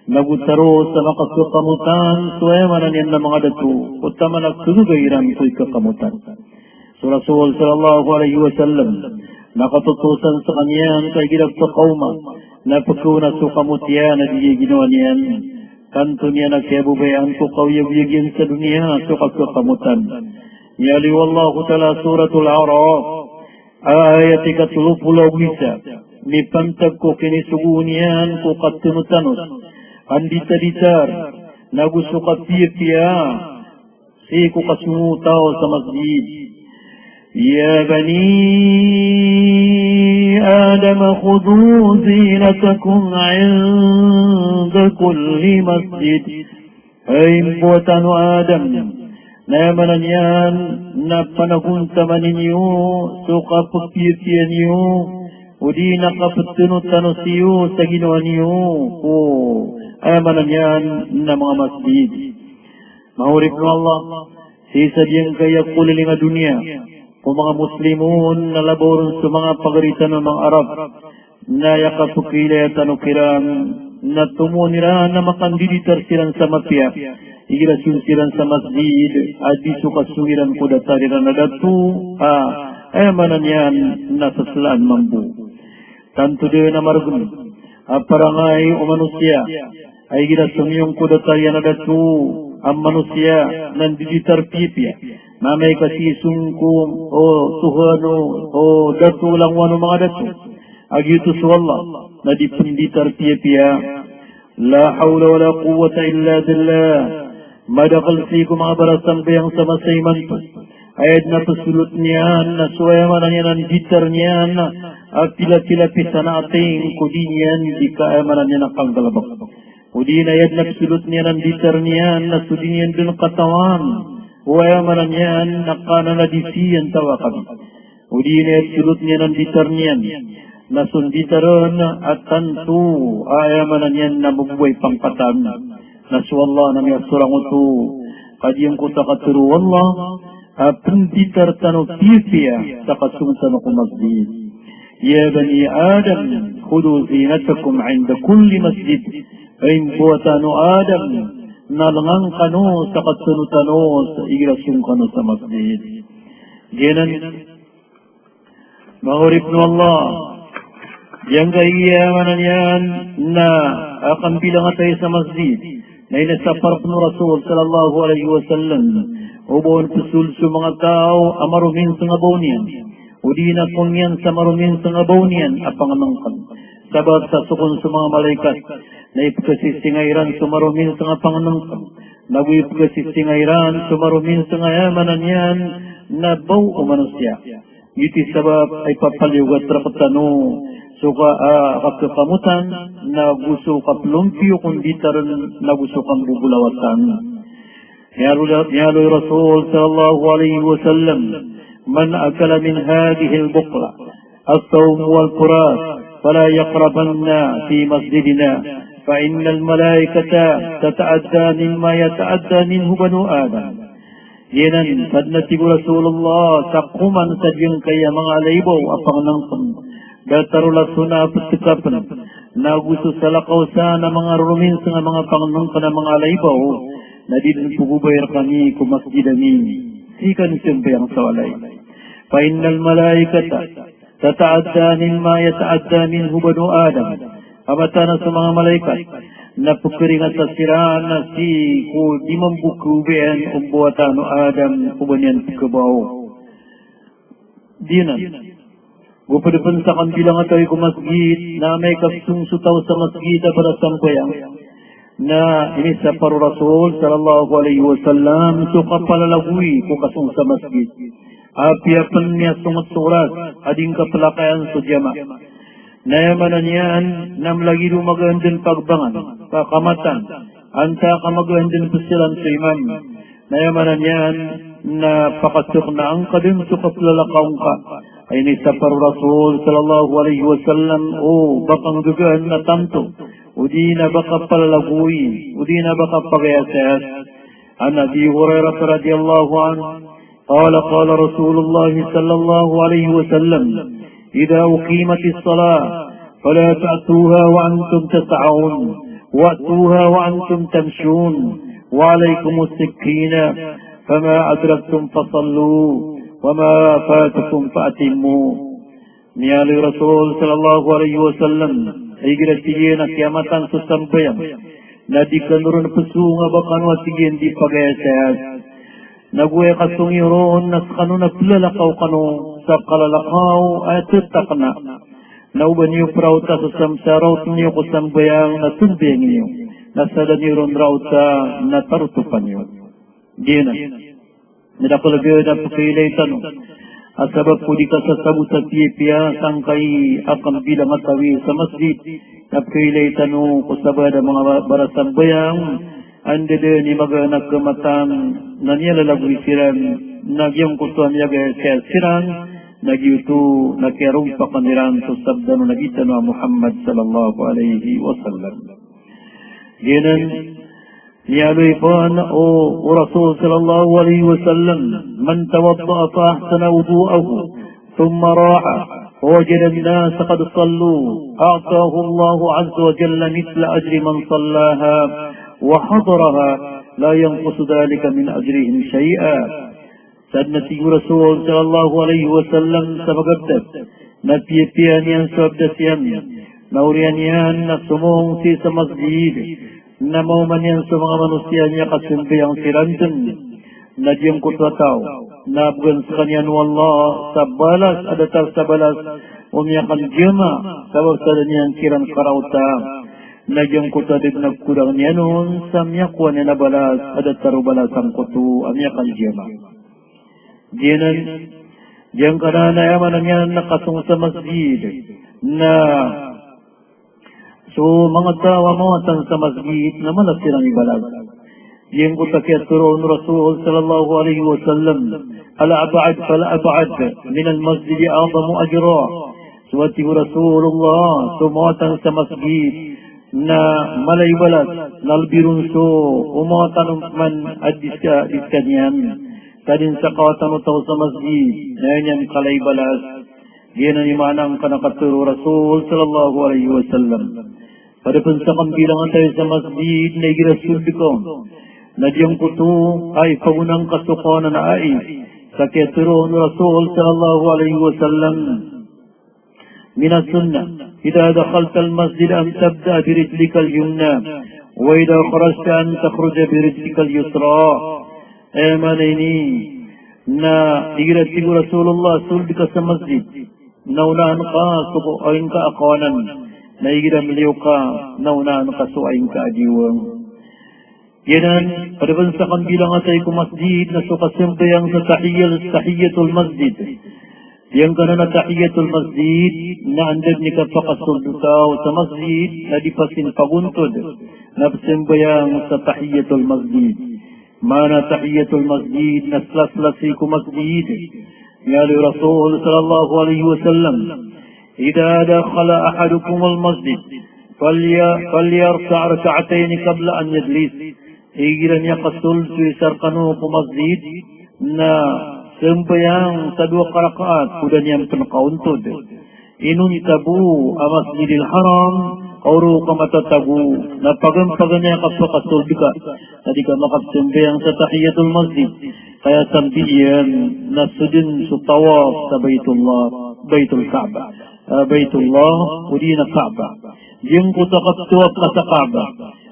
Speaker 1: Nagutaro sa makasukamutan so yamanan niya na mga datu. O tama nagsunugayran ko ikakamutan. So Rasul sallallahu alaihi wasallam nakatutusan sa kanyan kay ginag sa kauma na pagkuna sa kamutya na di ginawa niyan kanto niya nagkabubayan ko kawyag-yagyan sa dunia sa kagkakamutan. Yali wallahu ta'ala suratul Araf ayat 30 wisa ni pantag ko kinisugo niyan ko katinutanot andita-ditar nagusto kapiya si ko kasumutaw sa masjid. يا بني آدم خذوا زينتكم عند كل مسجد أي بوتان آدم نامنا نيان نفنكم تمنينيو سوقا بكيرتينيو ودينا قفتنو تنسيو سجنوانيو آمنا نيان نما مسجد مهوربنا الله سيسا ديان كي يقول لنا دنيا kung mga Muslimun na laboron sa mga pagaritan ng mga Arab na yakapukila at anukiran na tumunira na makandiditar silang sa mapya igirasun silang sa masjid at diso kasungiran ko datariran na datu manan yan nasaslaan mambu tanto din na margun parangay o manusia ay igirasun yung ko datariran na datu ang manusia ng digitar pipya mamay kasi sungkum o tuhano o datu lang wano mga datu agito sa Allah na di penditar tiya-tiya la hawla wala quwwata illa billah madakal siku mga barasang bayang sama sa iman po ayad na pasulot niyan na suwayaman niya ng gitar niyan at tila-tila nating kudin yan di kaayamanan niya ng panggalabak kudin ayad na pasulot niya ng gitar niyan na sudin yan din katawan ويامنا نيان نقانا نديسيا توقبي ودين يتسلط نيان ديتر نيان نسون ديترون أتنتو آيامنا نيان نبوي پنقتان نسو الله نمي السرعوتو قد ينكو تقتروا والله أبن ديتر تنو كيفيا تقسم تنقو مسجد يا بني آدم خذوا زينتكم عند كل مسجد إن بوتانو آدم nalangang kano sa katsunutano sa igrasyon kano sa masjid. Ginan, mahurip no Allah, yang kaiyaman yan na Kambilangatawi sa masjid, na inasaparap no Rasul sallallahu alaihi wasallam, ubon pusul sa mga tao, amarumin sa ngabonian, o di na kung yan sa marumin sa ngabonian, apangamangkan. Sabab sa sukon sa mga malaikat, na ipagkasisingayran sumarumin sa nga panganangkan. Nag-ipagkasisingayran sumarumin sa nga yamanan yan na baw o manusia. Iti sabab ay papaliwat rakatano suka kakamutan na gusto kaplumpyo kundi taran na gusto kang bubulawatan. Yaloy Rasul sallallahu alaihi wasallam, man akala min hadhihi al-buqla as-sawm wal-furat fala yaqrabanna fi masjidina fa innal malaikata tata'adda mimma yata'adda minhu banu Adam. Yanan sadnati Rasulullah takuman sadyang kaya mga alaybaw apang nangpan datarula suna pagtikapan na gusto sa lakaw sana mga rumin sa mga pangnangkan na mga alaybaw na di din pugubayar kami kung masjid amin sikan siyempre ang sawalay fa innal malaikata tata'adda mimma yata'adda minhu banu Adam amata na sa mga malaikat na pukiring at sasiraan na si ko di mambukubian umbuatan no Adam kubanyan pagkabaw. Di na. Gupadepan sa Kambilangatawi ko masjid na may kapsungsutaw sa masjid para sampayang na ini sa paru Rasul sallallahu alaihi wasallam so kapalalaguy ko kasong sa masjid. Apiapan niya sumat-surat ading kapalakayan sa jama. Nayamanan yan nam lagi lumagandang pagbangan, pakamatan, anta kamagandang pasilan sa imam. Nayamanan yan na pakasok na ang kadin sa kaplalakaw ka. Ay ni sa paru Rasul sallallahu alaihi wasallam o bakang gagaan na tanto. O di na baka palalaguy, o di na baka pagayasayas. An Abi Hurairah radiyallahu anhu, qala Rasulullah sallallahu alaihi wasallam, إذا أقيمت الصلاة فلا تأتوها وأنتم تسعون وأتوها وأنتم تمشون وعليكم السكينة فما أدركتم فصلوا وما فاتكم فأتموا. Niyali Rasul sallallahu alaihi wasallam ay ginatiyin na kiamatan sa sampayan na di kanuron pasunga bakan watigin di pagayasayas. Naguya kasong iroon na kanu naglalakaw kanu sa kalalakaw at takna. Nauban niyo prauta sa samsaraw niyo ko sambayang natundeng niyo. Nasada niyo ron rauta na tarutupan niyo. Gina. Nadapalagay na pakilay tanong. Asabab ko di ka sasabu sa tiyepya sangkay akang Kambilangatawi sa masjid. Napakilay tanong ko sabada mga barasambayang ande de ni maganak kematang nanya lalagu siran nagyang kutuan yaga siran nagyutu nakyarong pakaniran so sabdano nagita na Muhammad sallallahu alaihi wasallam. Ginan niyaloy po o Rasul sallallahu alaihi wasallam man tawadda'a fa ahsana wudu'ahu thumma ra'a ووجد الناس قد صلوا أعطاه الله عز وجل مثل أجر من صلاها وحضرها لا ينقص ذلك من أجرهم شيئا. Saat Rasul sallallahu alaihi wasallam sabagabdat na piyapian yan sabdas yan naurian yan na sumong si sa masjid na mauman yan sa mga manusia niya kasimpi ang sirantan na diyang kutataw na bukan sa kanyan wallah sa balas adatar sa balas umiyakan diyama sabag sa niyang kirang karauta na diyang kutadib nagkurang niya noon sa miyakwa niya na balas adatar balas ang kutu umiyakan diyama. Diyanan diyang kananayaman niya nakasong sa masjid na so mga tawa mawatan sa masjid na malas silang ibalas. Diyang kutakyat turun Rasul sallallahu alaihi wasallam al-ab'ad fal-ab'ad min al-masjid a'zamu ajra. Suwati Rasulullah sumatan sa masjid na malaybalas nalbirun so umatan man adisya diskanyan kadin sa kawatan utaw sa masjid na yan kalaybalas yan ang imanang kanakaturo Rasul sallallahu alaihi wasallam. Pada pun sa Kambilangatawi sa masjid na igirasul ko na diyang kutu ay pagunang kasukanan na ay sa keturo Rasul sallallahu alaihi wasallam min as-sunnah idha dakhalta al-masjid an tabda bi rijlika al-yumna wa idha kharajta an takhruja bi rijlika al-yusra. Eman ini na igirati ko Rasulullah sulbi ka sa masjid naunahan ka sukuayin ka akawanan na igiram liyo ka naunahan ka suayin ka adiwang. Yanan, pada sa Kambilangatawi ko masjid na sukasimbayang sa tahiyyatul masjid. Yang kana na tahiyatul masjid na andad ni kapakasulutaw sa masjid na di pasin paguntod na sembayang sa tahiyatul masjid. Mana tahiyatul masjid na slas-lasi ku masjid. Yali Rasul sallallahu alaihi wasallam, "Idza dakhala ahadukum al-masjid falyarka' rak'atayn qabla an yajlis." Igiran niya kasul suisar kanu ku masjid na sembayang sa 2 rakaat kuda niyang pinakauntod. Inun tabu ang Masjidil Haram Auro ka matatago na pagampagan niya kapakasul ka tadi ka makapsembayang sa tahiyatul masjid kaya sambiyan na sudin sa tawaf sa Baitul Kaaba Baitullah udina Kaaba yung kutakatuwap ka sa Kaaba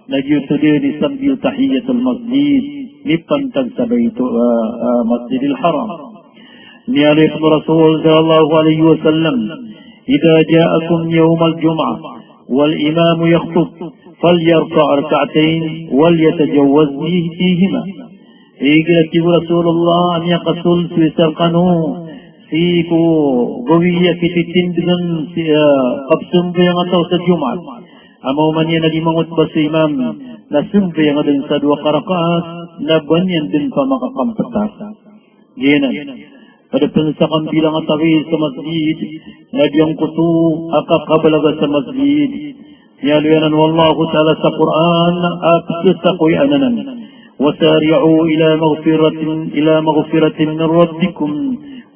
Speaker 1: nagyutudin di sambil tahiyatul masjid lipantag sa Masjidil Haram ni alif Rasul sallallahu alaihi wasallam idza ja'akum yawmal jum'ah والإمام يخطب فليركع ركعتين وليتجوز فيهما إيجلت رسول الله أن يقصل في سرقنو سيكو قوية كتتين دغن قبسم بيغة وسجمع أما من ينادي موت بس إمام نسم بيغة سد وقرقات نبن يندن فما قمتها جينا pada pensakan Kambilangatawi sa masjid nabyang kutu akakabalaga sa masjid yaluyanan wallahu ta'ala sa Quran aksasakoy ananan wasari'u ila maghfiratin min rabbikum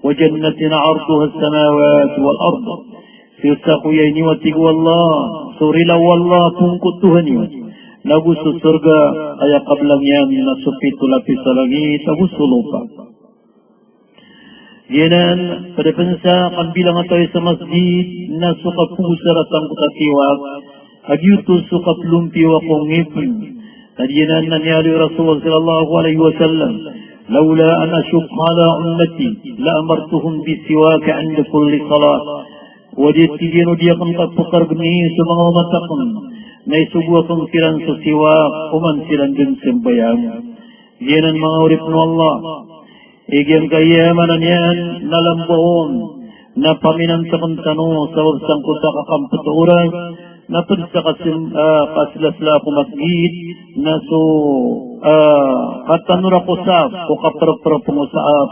Speaker 1: wa jannatin 'arduha as-samawati wal ard sisakoy ini watig wallah surila wallah pungkutuhan niyo lagu sa surga ay kablang yan na supitu lapis sa langit agus lupa. Yanan pada pensa Kambilangatawi sa masjid na suka pusar at ang kutatiwag agyuto suka plumpi wa kong ngipin tadiyanan nangyari Rasul sallallahu alaihi wasallam lawla an ashuk ala ummati la amartuhum bisiwaka inda kulli salat wadiyatiyano diyakan kapukar gni sa mga umatakon na isubuwa kong silang sa siwak uman silang din sembayang yanan mga urip no Allah Igyan kayamanan yan nalamboon na paminantakon tano sa wagsang kuta kakamputuran na pagsa kasilasla ko masjid na so katanura ko saf o kaparapara pungusaaf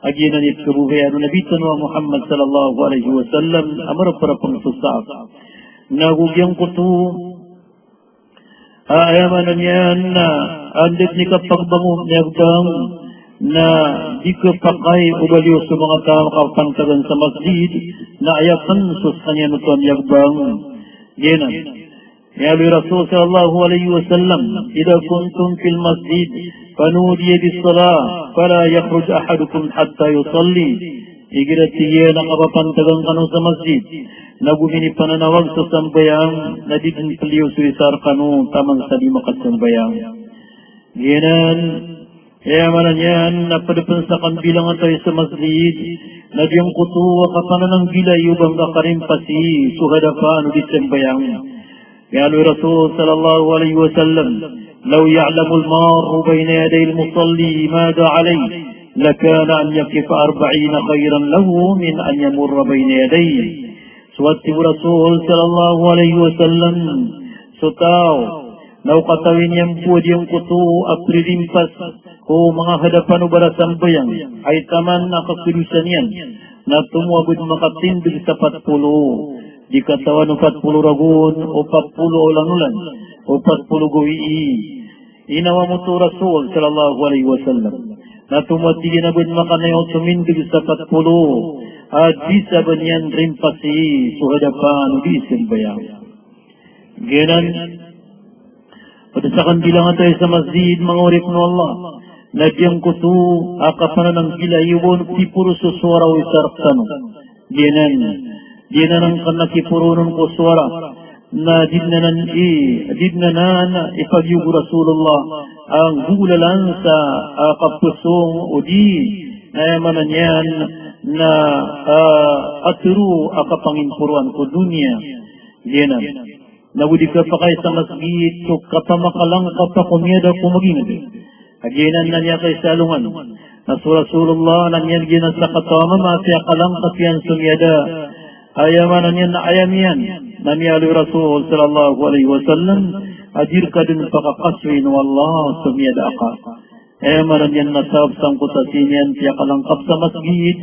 Speaker 1: agyanan itkabuhay ano nabitan wa Muhammad sallallahu alaihi wasallam amarapara pungusaaf nagugyang kuto ayamanan yan na andit ni kapagbango niyagdang na di ka pakay ubaliw sa mga kapantagan sa masjid na ayapan sus kanya nutuan yagbang yan yabi Rasul sallallahu alaihi wasallam idha kuntum fil masjid panudiya bis-salah fala yakhruj ahadukum hatta yusalli igiratiya na kapapantagan kanu sa masjid na gumini pananawag sa sambayang na di din paliw suisar kanu tamang sa di makasambayang yanan kaya manan yan na padapan sa Kambilangatawi sa masjid na diyang kutuwa kapanan ng gilay ubang kakarimpasi suhadapan o disembayang kaya alwi Rasul sallallahu alaihi wasallam law ya'lamu al-maru bayna yaday al-musalli mada alay lakana an yakifa 40 khayran lahu min an yamurra bayna yaday suwati Rasul sallallahu alaihi wasallam sutaw law katawin yang po diyang kutu aprilimpas o mga hadapan o barasambayang ay taman na kakulusan yan na tumwagod makatindig sa 40 di katawan o 40 ragun o 40 ulan-ulan o 40 guwi inawa mo to Rasul sallallahu alaihi wasallam na tumwatigin agad makanayaw tumindig sa 40 at di sa banyan rimpasi so hadapan o di simbayang ganan pada sa Kambilangatawi sa masjid mga urip no Allah nadyang kutu akapanan ng gilayuon tipuro susuara o isaraptano dinan ang kanakipurunon ko suara na didnanan ipagyugo Rasulullah ang gulalan sa kapusong o di nayamanan yan na aturu akapangimpuruan ko dunia dinan Nawudi ka pa kayo sa masjid, so kapamakalang ka pa kumiyada kumagingad. Aginan na niya kay salungan. Nasu Rasulullah nan yan gina sa katama masya kalang katiyan sunyada. Ayaman yan na ayamian. Naniyalu Rasul sallallahu alaihi wasallam. Ajir ka din pakakaswin wallah sunyada ka. Ayaman yan nasab sangkutasin siya kalangkap sa masjid.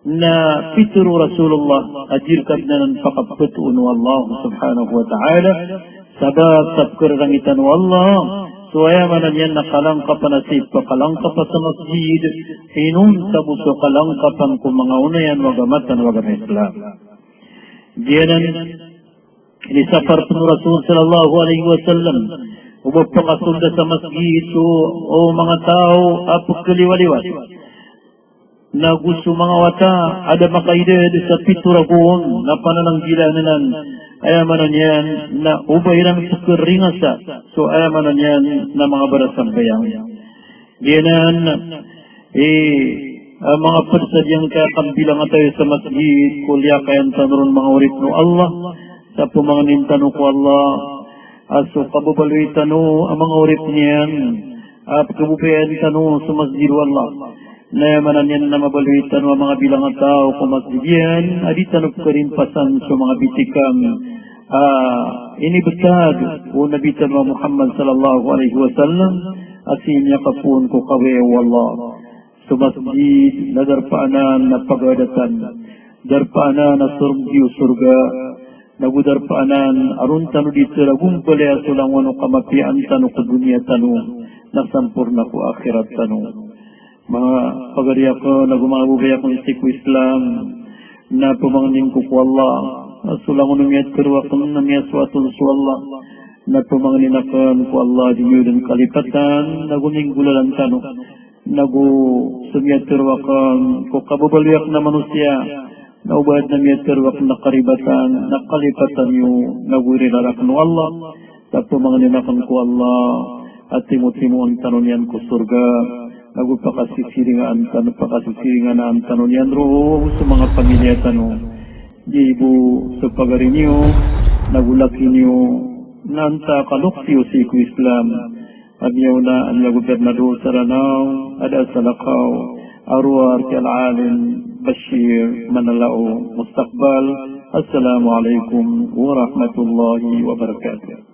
Speaker 1: Na fitru Rasulullah. Ajir ka din pakaputun wallah subhanahu wa ta'ala. Sabab sabkir rangitan wallah. So ayaman yan nakalangkapan na si pakalangkapan sa masjid, hinun sa buso kalangkapan kung mga una yan wagamatan wagam Islam. Diyanan, inisafar po Rasul sallallahu alaihi wasallam, umapakasunda sa masjid, so o mga tao, apok kaliwaliwat. Na gusto mga wata, ada makaidad sa piturakuon, na panananggilanan, ayamanan yan na ubay lang sa keringasa. So ayamanan yan na mga barasang bayang. Diyanan, mga persadyang Kambilangatawi sa masjid, kulya kayan tanurun mga urip no Allah, sa pumanganin tanu ko Allah, aso kabubaloy tanu ang mga urip niyan, at kabupayan tanu sa masjid Allah. Nayamanan yan na mabaluitan wa mga bilang tao kung masjidyan, aditanop ka rin pasan sa mga bitikang inibutad o nabitan wa Muhammad sallallahu alaihi wasallam at sinya kapun ko kawe wallah. Sa masjid na darpaanan na pagadatan, darpaanan na surgiyo surga, nagudarpaanan arun tanu dito lagumpalaya sulang wano kamapian tanu ko dunia tanu, nasampurna ko akhirat tanu. Mga pagariya ko na gumabubay akong isiku Islam na pumangning ko ko Allah sulang unumiyat karuwa ko namiyat suatul su Allah na pumangnin akan ko Allah di dan kalipatan na gumingulalan tanu nagu sumiyat karuwa ko kabubaliak na manusia na ubad na miyat karuwa ko na karibatan na kalipatan yu nagurilarak no Allah na pumangnin akan ko Allah at timu-timu ang tanunian ko surga. Nagpakasisiringan ang tanong yan roho sa mga pamilya tanong. Di ibu sa pagarin niyo, nagulaki niyo, nanta kaluksiyo si Islam. At niyo na ang gobernador sa Lanao, ada sa Lakaw, arwar kay Aleem Bashier Manalao, Mostaqbal. Assalamualaikum warahmatullahi wabarakatuh.